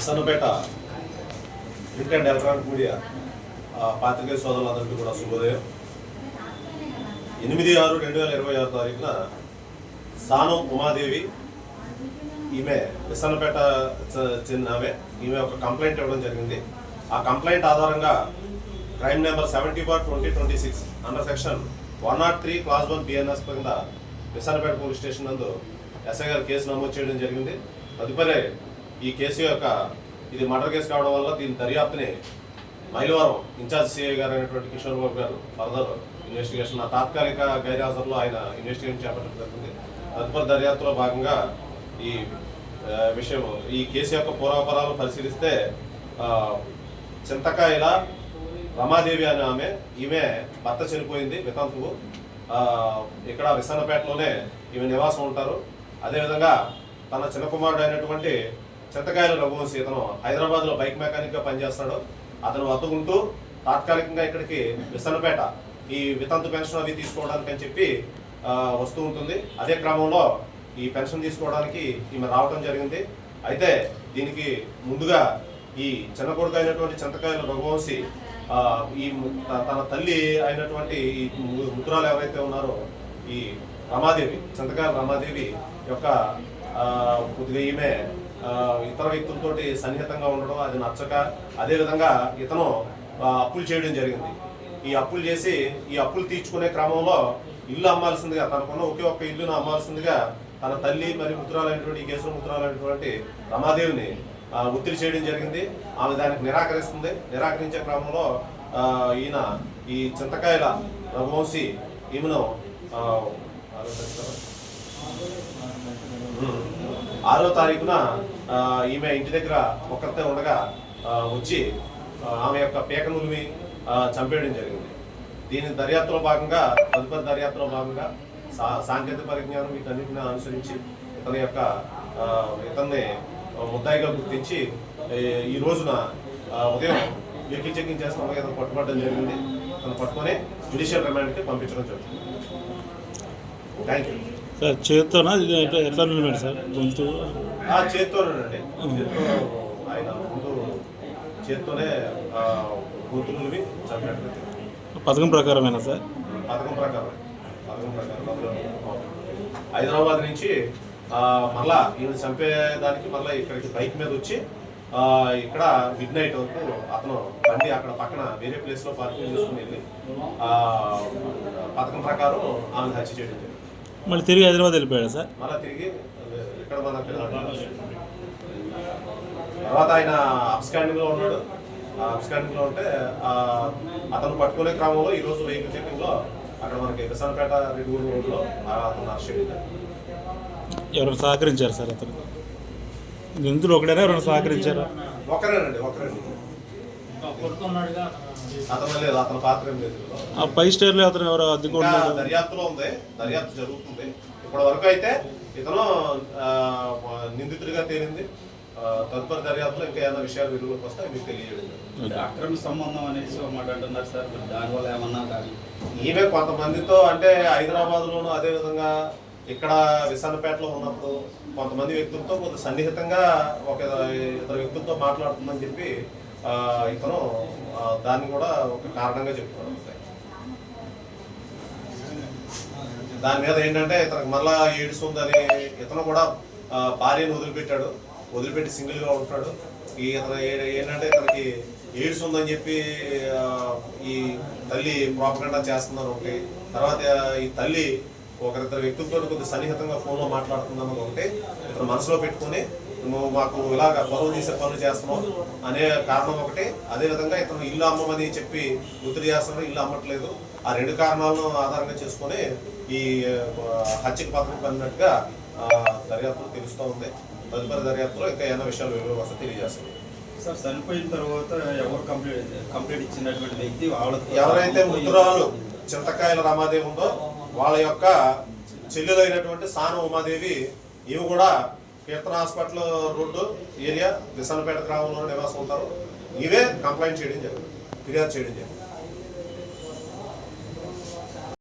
Visannapeta print and electronic media పాత్రికేయ సోదరులందరికీ కూడా శుభోదయం. 8/6/2026 తారీఖున సానం ఉమాదేవి ఈమె విసన్నపేట చెందిన ఈమె ఒక కంప్లైంట్ ఇవ్వడం జరిగింది. ఆ కంప్లైంట్ ఆధారంగా crime number 70/2026 under section 103 class 1 BNS కింద విసన్నపేట పోలీస్ స్టేషన్ నందు ఎస్ఐ గారు కేసు నమోదు చేయడం జరిగింది. తదుపరి ఈ కేసు యొక్క ఇది మర్డర్ కేసు కావడం వల్ల దీని దర్యాప్తుని మైలవరం ఇన్ఛార్జ్ సిఐ గారు అయినటువంటి కిషోర్ బాబు గారు ఫర్దర్ ఇన్వెస్టిగేషన్ తాత్కాలిక గైర్హాజరులో ఆయన ఇన్వెస్టిగేషన్ చేపట్టడం జరిగింది. తదుపరి దర్యాప్తులో భాగంగా ఈ విషయం ఈ కేసు యొక్క పూర్వాపరాలు పరిశీలిస్తే చింతకాయల రమాదేవి అనే ఈమె భర్త చనిపోయింది, వితంతువు. ఇక్కడ విసన్నపేటలోనే ఈమె నివాసం ఉంటారు. అదేవిధంగా తన చిన్న కుమారుడు అయినటువంటి చింతకాయల రఘువంశీ ఇతను హైదరాబాద్లో బైక్ మెకానిక్గా పనిచేస్తాడు. అతను వద్దుకుంటూ తాత్కాలికంగా ఇక్కడికి విసన్నపేట ఈ వితంతు పెన్షన్ అవి తీసుకోవడానికి అని చెప్పి వస్తూ ఉంటుంది. అదే క్రమంలో ఈ పెన్షన్ తీసుకోవడానికి ఈమె రావడం జరిగింది. అయితే దీనికి ముందుగా ఈ చిన్న కొడుకు అయినటువంటి చింతకాయల రఘువంశీ ఈ తన తల్లి అయినటువంటి ఈ ముద్రాలు ఎవరైతే ఉన్నారో ఈ రమాదేవి చింతకాయల రమాదేవి యొక్క కొద్దిగా ఈమె ఇతర వ్యక్తులతోటి సన్నిహితంగా ఉండడం అది నచ్చక, అదేవిధంగా ఇతను అప్పులు చేయడం జరిగింది. ఈ అప్పులు చేసి ఈ అప్పులు తీర్చుకునే క్రమంలో ఇల్లు అమ్మాల్సిందిగా తనకున్న ఒకే ఒక్క ఇల్లును అమ్మాల్సిందిగా తన తల్లి మరియు ముద్రాలైనటువంటి ఈ కేసులో ముద్రాలైనటువంటి రమాదేవిని ఒత్తిడి చేయడం జరిగింది. ఆమె దానికి నిరాకరిస్తుంది. నిరాకరించే క్రమంలో ఈయన ఈ చింతకాయల రఘువంశీ ఈమెను 6వ తారీఖున ఈమె ఇంటి దగ్గర ఒక్కరితే ఉండగా వచ్చి ఆమె యొక్క పేక నులిమి చంపేయడం జరిగింది. దీని దర్యాప్తులో భాగంగా తదుపరి దర్యాప్తులో భాగంగా సాంకేతిక పరిజ్ఞానం వీటన్నిటిని అనుసరించి ఇతన్ని ముద్దాయిగా గుర్తించి ఈ రోజున ఉదయం వెహికల్ చెకింగ్ చేస్తున్న ఇతను పట్టుబడడం జరిగింది. తను పట్టుకొని జ్యుడిషియల్ రిమాండ్కి పంపించడం జరుగుతుంది. Thank you sir. చేత్తోనా ఎట్లా నిలబడి సార్? గొంతు చేత్తోనండి. ఆయన ముందు చేత్తోనే గొంతు నిలిపి చంపినట్టు. పథకం ప్రకారమేనా సార్? పథకం ప్రకారం హైదరాబాద్ నుంచి మళ్ళా ఈయన చంపేదానికి మళ్ళీ ఇక్కడికి బైక్ మీద వచ్చి ఇక్కడ మిడ్ నైట్ వరకు అతను బండి అక్కడ పక్కన వేరే ప్లేస్లో పార్కింగ్ చేసుకుని వెళ్ళి పథకం ప్రకారం ఆమెను హత్య చేయడం జరిగింది. మళ్ళీ తిరిగి హైదరాబాద్ వెళ్ళిపోయాడు సార్? మళ్ళీ తిరిగి ఇక్కడ మన తర్వాత ఆయన అబ్స్కాండింగ్లో ఉన్నాడు. అబ్స్కాండింగ్లో ఉంటే అతను పట్టుకునే క్రమంలో ఈరోజు వెహికల్ చెకింగ్లో అక్కడ మనకి విసన్నపేట రెడ్గూరు రోడ్లో అతను అరెస్ట్ చేయడం. ఎవరైనా సహకరించారు సార్? అతను నిందులు ఒకడైనా ఎవరైనా సహకరించారా? ఒకరేనండి. అతను లేదు, అతని పాత్ర ఏం లేదు. ఆ 5 స్టార్లో అతను ఎవరో అద్దెకుంటున్నాడు. దర్యాప్తులో ఉంది, దర్యాప్తు జరుగుతుంది. ఇప్పటి వరకు అయితే ఇతను నిందితుడిగా తేలింది. తదుపరి దర్యాప్తులో ఇంకా ఏమైనా విషయాలు వెలుగులోకి వస్తే మీకు తెలియజేయడం. అక్రమ సంబంధం అనేసి మాట్లాడుతున్నారు సార్. దానివల్ల ఏమన్నా కానీ ఈమె కొంతమందితో అంటే హైదరాబాద్లోను అదేవిధంగా ఇక్కడ విసన్నపేటలో ఉన్నప్పుడు కొంతమంది వ్యక్తులతో కొంత సన్నిహితంగా ఒక ఇతర వ్యక్తులతో మాట్లాడుతుందని చెప్పి ఇతను దాన్ని కూడా ఒక కారణంగా చెప్తున్నాడు. దాని మీద ఏంటంటే ఇతనికి మళ్ళా ఎయిడ్స్ ఉందని ఇతను కూడా భార్యను వదిలిపెట్టి సింగిల్గా ఉంటాడు. ఇతను ఏంటంటే ఇతనికి ఎయిడ్స్ ఉందని చెప్పి ఈ తల్లి ప్రాపగండా చేస్తుందని ఒకటి, తర్వాత ఈ తల్లి ఒకరిద్దరు వ్యక్తులతో కొద్దిగా సన్నిహితంగా ఫోన్లో మాట్లాడుతుందన్నది ఒకటి ఇతను మనసులో పెట్టుకుని నువ్వు మాకు ఇలాగ పొరవ తీసే పనులు చేస్తున్నావు అనే కారణం ఒకటి. అదేవిధంగా ఇతను ఇల్లు అమ్మమని చెప్పి ఒత్తిడి చేస్తున్నాడు, ఇల్లు అమ్మట్లేదు. ఆ 2 కారణాలను ఆధారంగా చేసుకొని ఈ హత్యకు పథకం పడినట్టుగా దర్యాప్తులో తెలుస్తూ ఉంది. తదుపరి దర్యాప్తులో ఇంకా ఏమైనా విషయాలు వెలుగు వస్తే తెలియజేస్తుంది. సార్ చనిపోయిన తర్వాత ఎవరు కంప్లైంట్ ఇచ్చినటువంటి వ్యక్తి ఎవరైతే ముద్రాలు చింతకాయల రమాదేవి ఉందో వాళ్ళ యొక్క చెల్లెలైనటువంటి సానం ఉమాదేవి ఇవి కూడా కీర్తన హాస్పిటల్ రోడ్డు ఏరియా విసన్నపేట గ్రామంలో నివాసం ఉంటారు. ఇవే కంప్లైంట్ చేయడం జరిగింది, ఫిర్యాదు చేయడం జరిగింది.